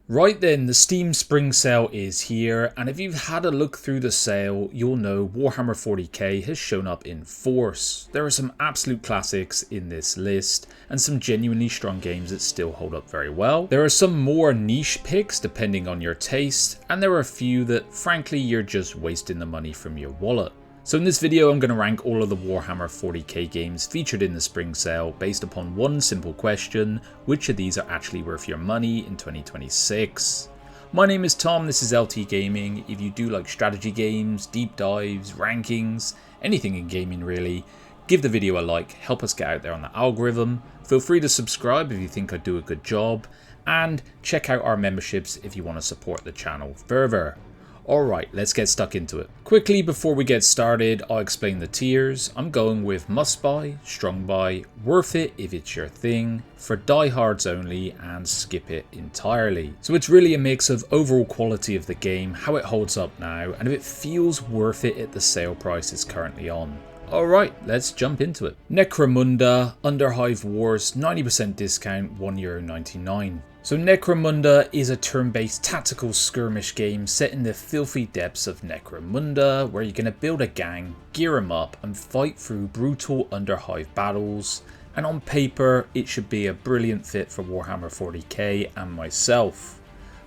Right then, the Steam Spring Sale is here, and if you've had a look through the sale, you'll know Warhammer 40k has shown up in force. There are some absolute classics in this list, and some genuinely strong games that still hold up very well. There are some more niche picks depending on your taste, and there are a few that frankly you're just wasting the money from your wallet. So in this video I'm going to rank all of the Warhammer 40k games featured in the spring sale based upon one simple question: which of these are actually worth your money in 2026? My name is Tom, this is LT Gaming. If you do like strategy games, deep dives, rankings, anything in gaming really, give the video a like, help us get out there on the algorithm. Feel free to subscribe if you think I do a good job, and check out our memberships if you want to support the channel further. Alright, let's get stuck into it. Quickly before we get started, I'll explain the tiers. I'm going with must buy, strong buy, worth it if it's your thing, for diehards only, and skip it entirely. So it's really a mix of overall quality of the game, how it holds up now, and if it feels worth it at the sale price it's currently on. Alright, let's jump into it. Necromunda, Underhive Wars, 90% discount, €1.99. So Necromunda is a turn-based tactical skirmish game set in the filthy depths of Necromunda, where you're going to build a gang, gear them up, and fight through brutal Underhive battles. And on paper, it should be a brilliant fit for Warhammer 40k and myself.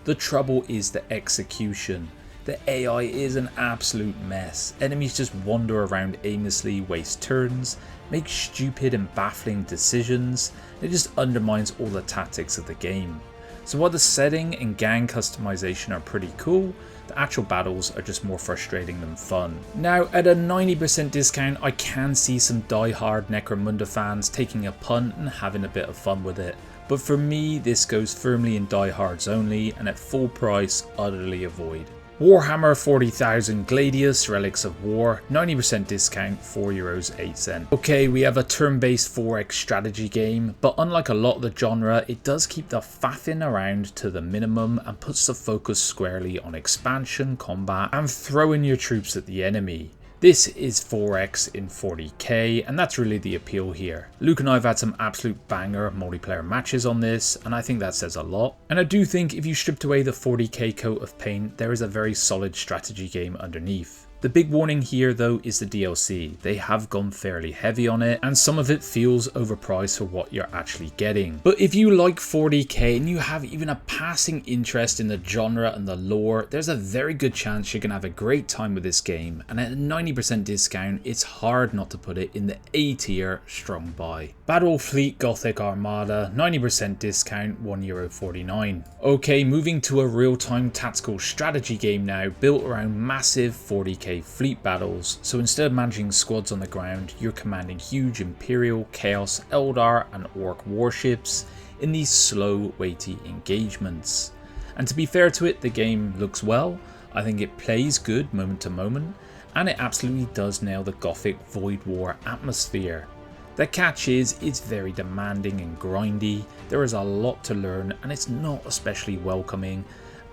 The trouble is the execution. The AI is an absolute mess. Enemies just wander around aimlessly, waste turns, make stupid and baffling decisions. It just undermines all the tactics of the game. So while the setting and gang customization are pretty cool, the actual battles are just more frustrating than fun. Now at a 90% discount, I can see some die-hard Necromunda fans taking a punt and having a bit of fun with it. But for me, this goes firmly in diehards only, and at full price, utterly avoid. Warhammer 40,000 Gladius, Relics of War, 90% discount, €4.08. Okay, we have a turn-based 4x strategy game, but unlike a lot of the genre, it does keep the faffing around to the minimum and puts the focus squarely on expansion, combat, and throwing your troops at the enemy. This is 4x in 40k, and that's really the appeal here. Luke and I have had some absolute banger multiplayer matches on this, and I think that says a lot. And I do think if you stripped away the 40k coat of paint, there is a very solid strategy game underneath. The big warning here though is the DLC. They have gone fairly heavy on it, and some of it feels overpriced for what you're actually getting. But if you like 40k and you have even a passing interest in the genre and the lore, there's a very good chance you're going to have a great time with this game, and at a 90% discount it's hard not to put it in the A tier strong buy. Battlefleet Gothic Armada, 90% discount, €1.49. Okay, moving to a real-time tactical strategy game now, built around massive 40k fleet battles. So instead of managing squads on the ground, you're commanding huge Imperial, Chaos, Eldar and Orc warships in these slow, weighty engagements. And to be fair to it, the game looks well. I think it plays good moment to moment, and it absolutely does nail the Gothic Void War atmosphere. The catch is, it's very demanding and grindy, there is a lot to learn, and it's not especially welcoming.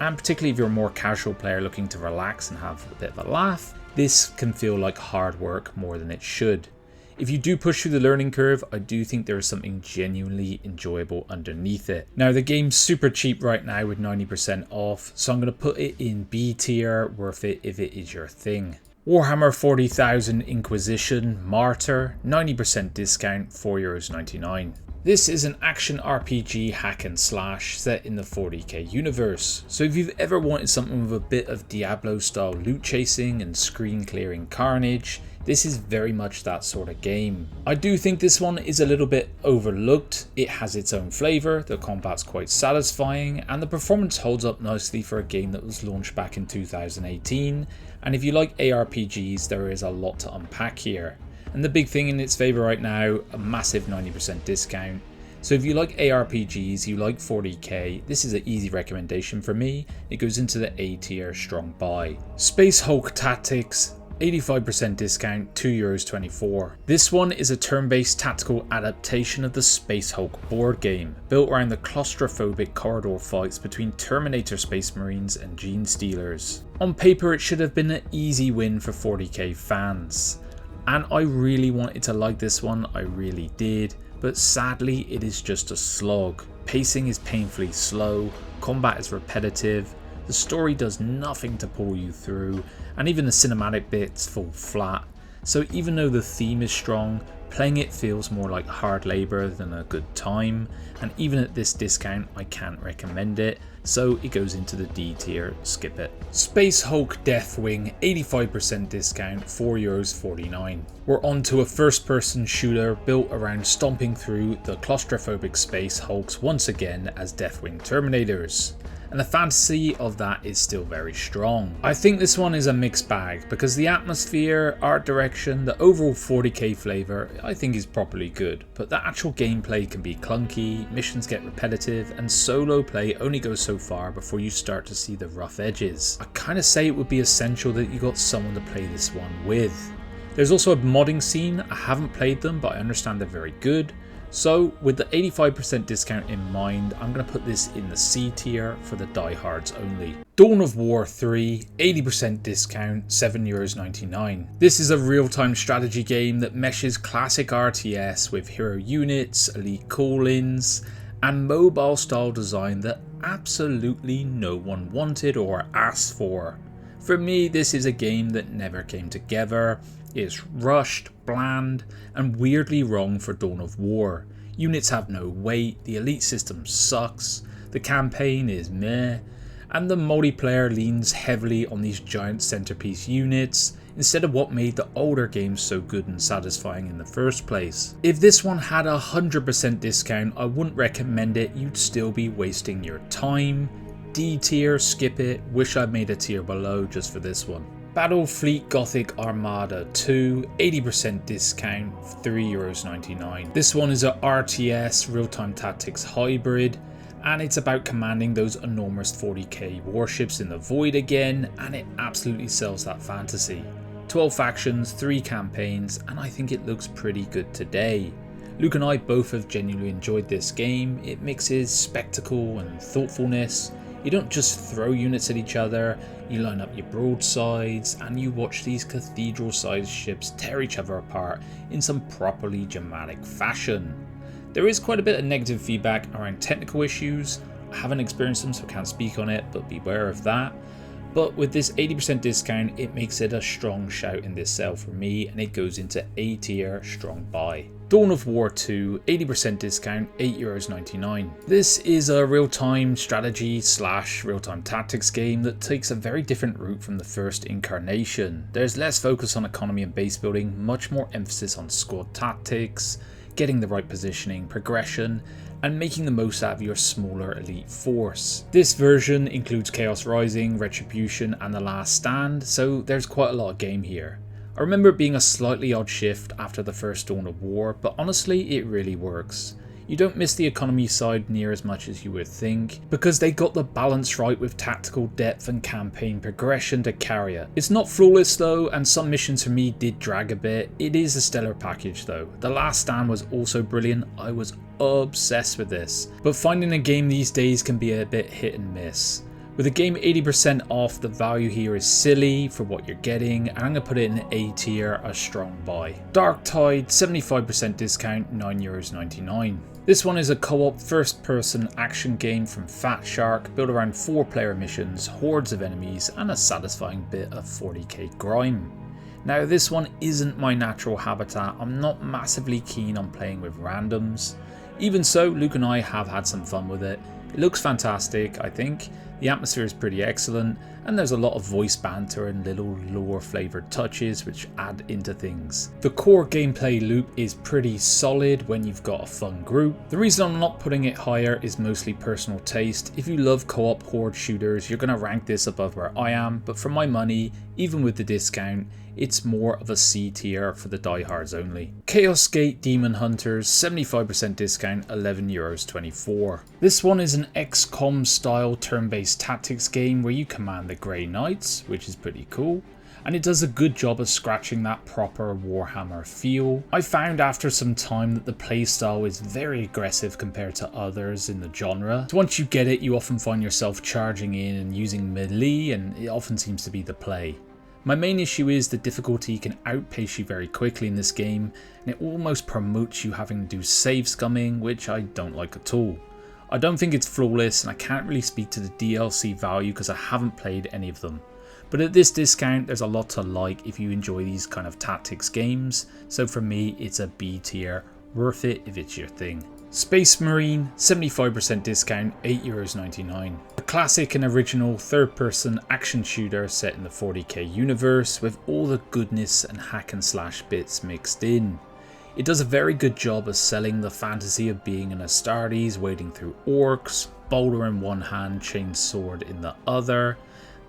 And particularly if you're a more casual player looking to relax and have a bit of a laugh, this can feel like hard work more than it should. If you do push through the learning curve, I do think there is something genuinely enjoyable underneath it. Now the game's super cheap right now with 90% off, so I'm going to put it in B tier, worth it if it is your thing. Warhammer 40,000 Inquisition, Martyr, 90% discount, €4.99. This is an action RPG hack and slash set in the 40k universe. So if you've ever wanted something with a bit of Diablo style loot chasing and screen clearing carnage, this is very much that sort of game. I do think this one is a little bit overlooked. It has its own flavour, the combat's quite satisfying, and the performance holds up nicely for a game that was launched back in 2018. And if you like ARPGs, there is a lot to unpack here. And the big thing in its favour right now, a massive 90% discount. So if you like ARPGs, you like 40k, this is an easy recommendation for me. It goes into the A tier strong buy. Space Hulk Tactics, 85% discount, €2.24. This one is a turn-based tactical adaptation of the Space Hulk board game, built around the claustrophobic corridor fights between Terminator Space Marines and Gene Stealers. On paper it should have been an easy win for 40k fans. And I really wanted to like this one, I really did, but sadly it is just a slog. Pacing is painfully slow, combat is repetitive, the story does nothing to pull you through, and even the cinematic bits fall flat. So even though the theme is strong, playing it feels more like hard labour than a good time, and even at this discount I can't recommend it, so it goes into the D tier, skip it. Space Hulk Deathwing, 85% discount, €4.49. We're on to a first person shooter built around stomping through the claustrophobic Space Hulks once again as Deathwing Terminators. And the fantasy of that is still very strong. I think this one is a mixed bag because the atmosphere, art direction, the overall 40k flavour I think is properly good, but the actual gameplay can be clunky, missions get repetitive, and solo play only goes so far before you start to see the rough edges. I kind of say it would be essential that you got someone to play this one with. There's also a modding scene. I haven't played them, but I understand they're very good. So with the 85% discount in mind, I'm going to put this in the C tier for the diehards only. Dawn of War 3, 80% discount, €7.99. This is a real-time strategy game that meshes classic RTS with hero units, elite call-ins, and mobile style design that absolutely no one wanted or asked for. For me, this is a game that never came together. It's rushed, bland, and weirdly wrong for Dawn of War. Units have no weight, the elite system sucks, the campaign is meh, and the multiplayer leans heavily on these giant centerpiece units instead of what made the older games so good and satisfying in the first place. If this one had 100% discount, I wouldn't recommend it, you'd still be wasting your time. D tier, skip it, wish I made a tier below just for this one. Battlefleet Gothic Armada 2, 80% discount, €3.99. This one is a RTS real-time tactics hybrid, and it's about commanding those enormous 40k warships in the void again, and it absolutely sells that fantasy. 12 factions, 3 campaigns, and I think it looks pretty good today. Luke and I both have genuinely enjoyed this game. It mixes spectacle and thoughtfulness. You don't just throw units at each other, you line up your broadsides and you watch these cathedral-sized ships tear each other apart in some properly dramatic fashion. There is quite a bit of negative feedback around technical issues. I haven't experienced them so I can't speak on it, but beware of that. But with this 80% discount, it makes it a strong shout in this sale for me, and it goes into A tier, strong buy. Dawn of War 2, 80% discount, €8.99. This is a real-time strategy / real-time tactics game that takes a very different route from the first incarnation. There's less focus on economy and base building, much more emphasis on squad tactics, getting the right positioning, progression, and making the most out of your smaller elite force. This version includes Chaos Rising, Retribution, and The Last Stand, so there's quite a lot of game here. I remember it being a slightly odd shift after the first Dawn of War, but honestly it really works. You don't miss the economy side near as much as you would think, because they got the balance right with tactical depth and campaign progression to carry it. It's not flawless though, and some missions for me did drag a bit. It is a stellar package though. The Last Stand was also brilliant. I was obsessed with this, but finding a game these days can be a bit hit and miss. With a game 80% off, the value here is silly for what you're getting, and I'm going to put it in A tier, a strong buy. Darktide, 75% discount, €9.99. This one is a co-op first-person action game from Fat Shark, built around 4-player missions, hordes of enemies, and a satisfying bit of 40k grime. Now this one isn't my natural habitat. I'm not massively keen on playing with randoms. Even so, Luke and I have had some fun with it. It looks fantastic, I think. The atmosphere is pretty excellent, and there's a lot of voice banter and little lore flavoured touches which add into things. The core gameplay loop is pretty solid when you've got a fun group. The reason I'm not putting it higher is mostly personal taste. If you love co-op horde shooters, you're going to rank this above where I am, but for my money, even with the discount, it's more of a C tier for the diehards only. Chaos Gate Daemonhunters, 75% discount, €11.24. This one is an XCOM style turn-based tactics game where you command the Grey Knights, which is pretty cool, and it does a good job of scratching that proper Warhammer feel. I found after some time that the playstyle is very aggressive compared to others in the genre. So once you get it, you often find yourself charging in and using melee, and it often seems to be the play. My main issue is the difficulty can outpace you very quickly in this game, and it almost promotes you having to do save scumming, which I don't like at all. I don't think it's flawless, and I can't really speak to the DLC value because I haven't played any of them. But at this discount, there's a lot to like if you enjoy these kind of tactics games, so for me it's a B tier, worth it if it's your thing. Space Marine, 75% discount, €8.99. A classic and original third-person action shooter set in the 40k universe with all the goodness and hack and slash bits mixed in. It does a very good job of selling the fantasy of being an Astartes wading through orcs, boulder in one hand, chain sword in the other,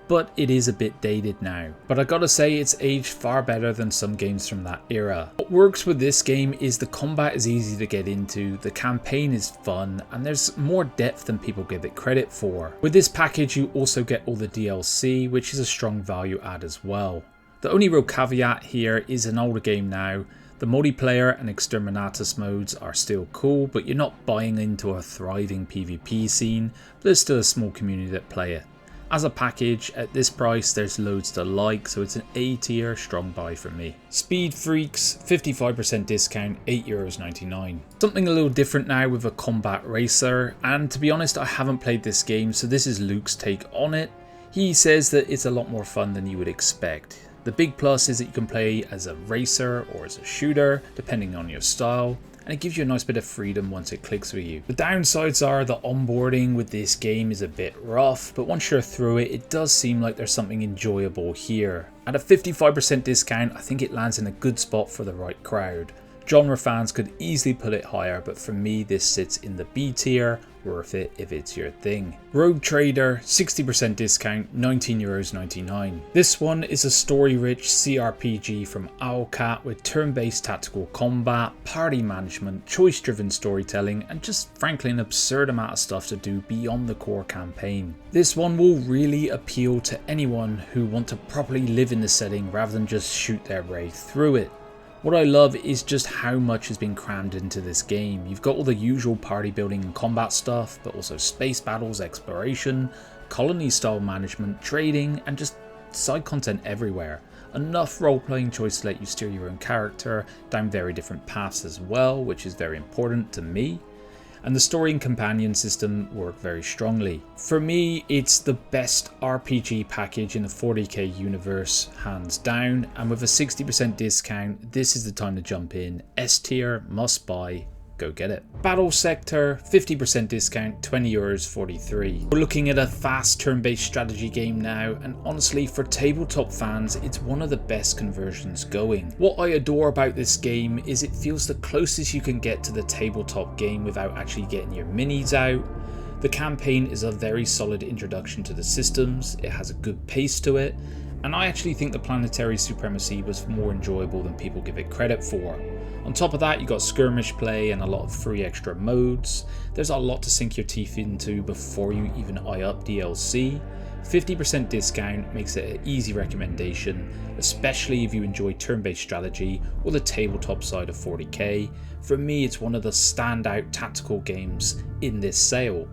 but it is a bit dated now. But I gotta say, it's aged far better than some games from that era. What works with this game is the combat is easy to get into, the campaign is fun, and there's more depth than people give it credit for. With this package you also get all the DLC, which is a strong value add as well. The only real caveat here is an older game now. The multiplayer and Exterminatus modes are still cool, but you're not buying into a thriving PvP scene, but there's still a small community that play it. As a package, at this price there's loads to like, so it's an A tier strong buy for me. Speed Freeks, 55% discount, €8.99. Something a little different now with a combat racer, and to be honest I haven't played this game, so this is Luke's take on it. He says that it's a lot more fun than you would expect. The big plus is that you can play as a racer or as a shooter, depending on your style, and it gives you a nice bit of freedom once it clicks with you. The downsides are the onboarding with this game is a bit rough, but once you're through it, it does seem like there's something enjoyable here. At a 55% discount, I think it lands in a good spot for the right crowd. Genre fans could easily put it higher, but for me this sits in the B tier, worth it if it's your thing. Rogue Trader, 60% discount, €19.99. This one is a story-rich CRPG from Owlcat with turn-based tactical combat, party management, choice-driven storytelling, and just frankly an absurd amount of stuff to do beyond the core campaign. This one will really appeal to anyone who want to properly live in the setting rather than just shoot their way through it. What I love is just how much has been crammed into this game. You've got all the usual party building and combat stuff, but also space battles, exploration, colony style management, trading, and just side content everywhere. Enough role-playing choice to let you steer your own character down very different paths as well, which is very important to me. And the story and companion system work very strongly. For me, it's the best RPG package in the 40k universe, hands down, and with a 60% discount, this is the time to jump in. S tier, must buy, go get it. Battlesector, 50% discount, €20.43. We're looking at a fast turn-based strategy game now, and honestly for tabletop fans it's one of the best conversions going. What I adore about this game is it feels the closest you can get to the tabletop game without actually getting your minis out. The campaign is a very solid introduction to the systems, it has a good pace to it, and I actually think the planetary supremacy was more enjoyable than people give it credit for. On top of that, you got skirmish play and a lot of free extra modes. There's a lot to sink your teeth into before you even eye up DLC. 50% discount makes it an easy recommendation, especially if you enjoy turn-based strategy or the tabletop side of 40k. For me, it's one of the standout tactical games in this sale.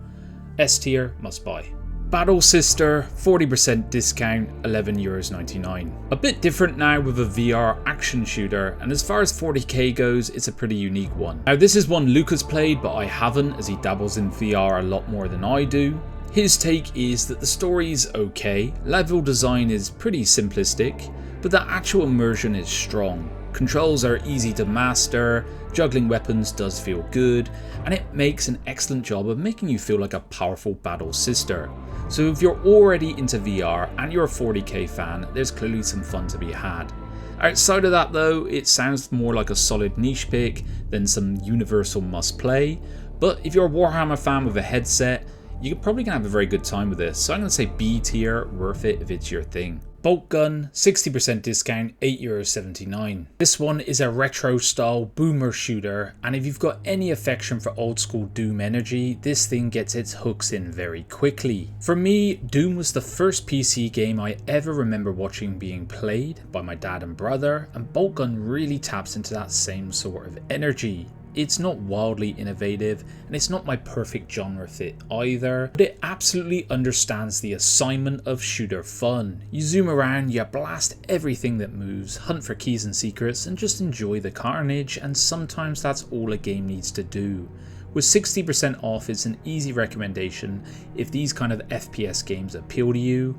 S tier, must buy. Battle Sister, 40% discount, €11.99. A bit different now with a VR action shooter, and as far as 40k goes, it's a pretty unique one. Now this is one Luke has played, but I haven't, as he dabbles in VR a lot more than I do. His take is that the story is okay, level design is pretty simplistic, but the actual immersion is strong. Controls are easy to master, juggling weapons does feel good, and it makes an excellent job of making you feel like a powerful battle sister. So if you're already into VR and you're a 40k fan, there's clearly some fun to be had. Outside of that though, it sounds more like a solid niche pick than some universal must play, but if you're a Warhammer fan with a headset, you're probably going to have a very good time with this, so I'm going to say B tier, worth it if it's your thing. Boltgun, 60% discount, €8.79. This one is a retro style boomer shooter, and if you've got any affection for old school Doom energy, this thing gets its hooks in very quickly. For me, Doom was the first PC game I ever remember watching being played by my dad and brother, and Boltgun really taps into that same sort of energy. It's not wildly innovative, and it's not my perfect genre fit either, but it absolutely understands the assignment of shooter fun. You zoom around, you blast everything that moves, hunt for keys and secrets, and just enjoy the carnage, and sometimes that's all a game needs to do. With 60% off, it's an easy recommendation if these kind of FPS games appeal to you.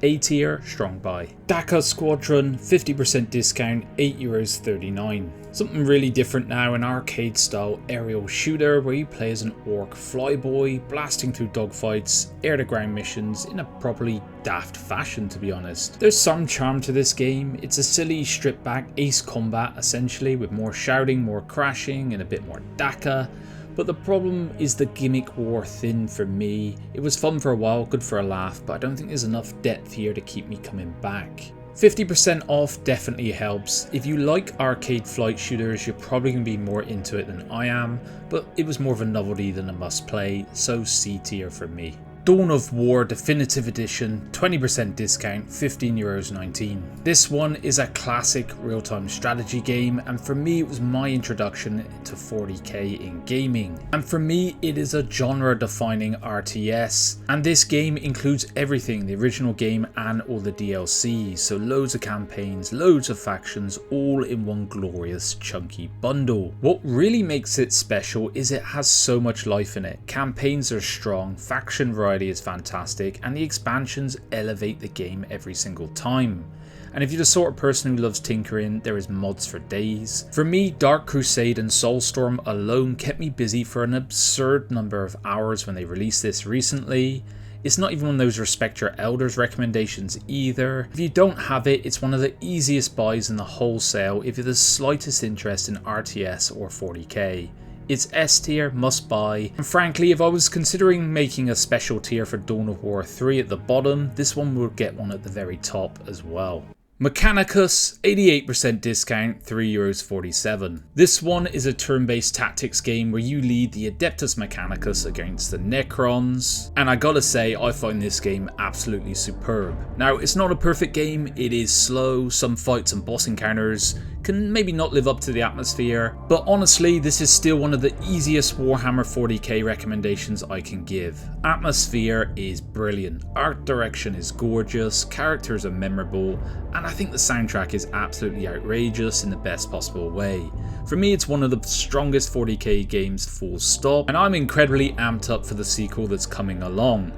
A tier, strong buy. Dakka Squadron, 50% discount, €8.39. Something really different now, an arcade style aerial shooter where you play as an orc flyboy, blasting through dogfights, air to ground missions in a properly daft fashion, to be honest. There's some charm to this game. It's a silly stripped back ace combat essentially, with more shouting, more crashing and a bit more Dakka. But the problem is the gimmick wore thin for me. It was fun for a while, good for a laugh, but I don't think there's enough depth here to keep me coming back. 50% off definitely helps. If you like arcade flight shooters, you're probably going to be more into it than I am, but it was more of a novelty than a must play, so C tier for me. Dawn of War Definitive Edition, 20% discount, €15.19. This one is a classic real-time strategy game, and for me it was my introduction to 40k in gaming. And for me it is a genre-defining RTS, and this game includes everything, the original game and all the DLC, so loads of campaigns, loads of factions, all in one glorious chunky bundle. What really makes it special is it has so much life in it. Campaigns are strong, faction variety is fantastic, and the expansions elevate the game every single time. And if you're the sort of person who loves tinkering, there is mods for days. For me, Dark Crusade and Soulstorm alone kept me busy for an absurd number of hours when they released this recently. It's not even one of those Respect Your Elders recommendations either. If you don't have it, it's one of the easiest buys in the whole sale if you have the slightest interest in RTS or 40k. It's S tier, must buy, and frankly if I was considering making a special tier for Dawn of War 3 at the bottom, this one would get one at the very top as well. Mechanicus, 88% discount, €3.47. This one is a turn-based tactics game where you lead the Adeptus Mechanicus against the Necrons, and I gotta say I find this game absolutely superb. Now it's not a perfect game, it is slow, some fights and boss encounters can maybe not live up to the atmosphere, but honestly this is still one of the easiest Warhammer 40k recommendations I can give. Atmosphere is brilliant, art direction is gorgeous, characters are memorable, and I think the soundtrack is absolutely outrageous in the best possible way. For me it's one of the strongest 40k games full stop, and I'm incredibly amped up for the sequel that's coming along.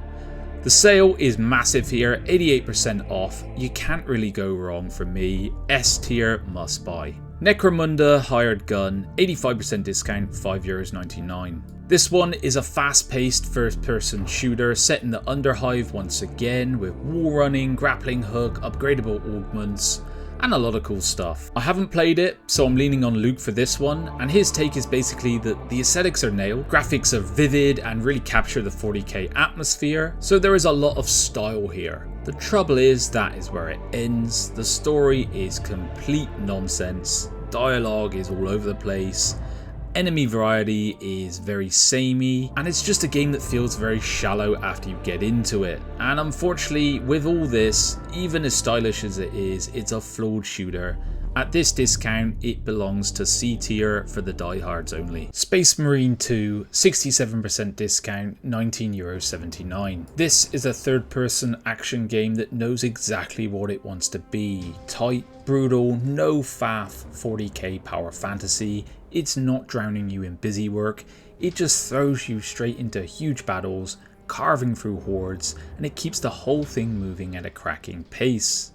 The sale is massive here, 88% off, you can't really go wrong for me, S tier must buy. Necromunda Hired Gun, 85% discount, €5.99. This one is a fast-paced first-person shooter set in the Underhive once again, with wall running, grappling hook, upgradable augments, and a lot of cool stuff. I haven't played it, so I'm leaning on Luke for this one, and his take is basically that the aesthetics are nailed, graphics are vivid and really capture the 40k atmosphere, so there is a lot of style here. The trouble is that is where it ends. The story is complete nonsense, dialogue is all over the place, enemy variety is very samey, and it's just a game that feels very shallow after you get into it. And unfortunately, with all this, even as stylish as it is, it's a flawed shooter. At this discount, it belongs to C tier for the diehards only. Space Marine 2, 67% discount, €19.79. This is a third-person action game that knows exactly what it wants to be. Tight, brutal, no faff 40k power fantasy. It's not drowning you in busy work, it just throws you straight into huge battles, carving through hordes, and it keeps the whole thing moving at a cracking pace.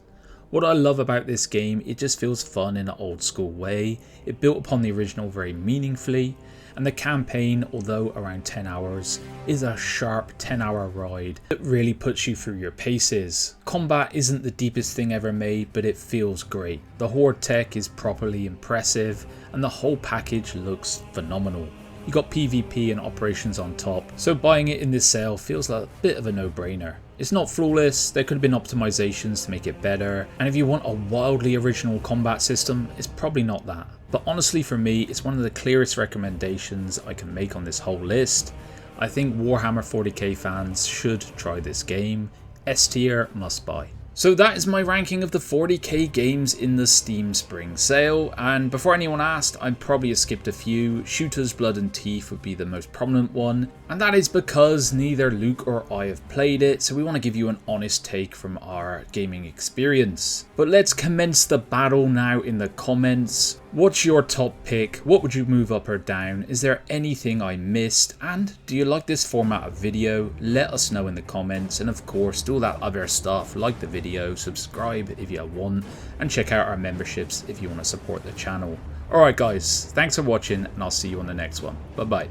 What I love about this game, it just feels fun in an old school way, it built upon the original very meaningfully, and the campaign, although around 10 hours, is a sharp 10-hour ride that really puts you through your paces. Combat isn't the deepest thing ever made, but it feels great. The horde tech is properly impressive, and the whole package looks phenomenal. You got PvP and operations on top, so buying it in this sale feels like a bit of a no-brainer. It's not flawless, there could have been optimizations to make it better, and if you want a wildly original combat system, it's probably not that. But honestly for me, it's one of the clearest recommendations I can make on this whole list. I think Warhammer 40k fans should try this game. S tier, must buy. So that is my ranking of the 40k games in the Steam Spring Sale, and before anyone asked, I probably have skipped a few. Shooters, Blood and Teeth would be the most prominent one. And that is because neither Luke or I have played it, so we want to give you an honest take from our gaming experience. But let's commence the battle now in the comments. What's your top pick? What would you move up or down? Is there anything I missed? And do you like this format of video? Let us know in the comments, and of course do all that other stuff, like the video, subscribe if you want, and check out our memberships if you want to support the channel. Alright guys, thanks for watching, and I'll see you on the next one. Bye bye.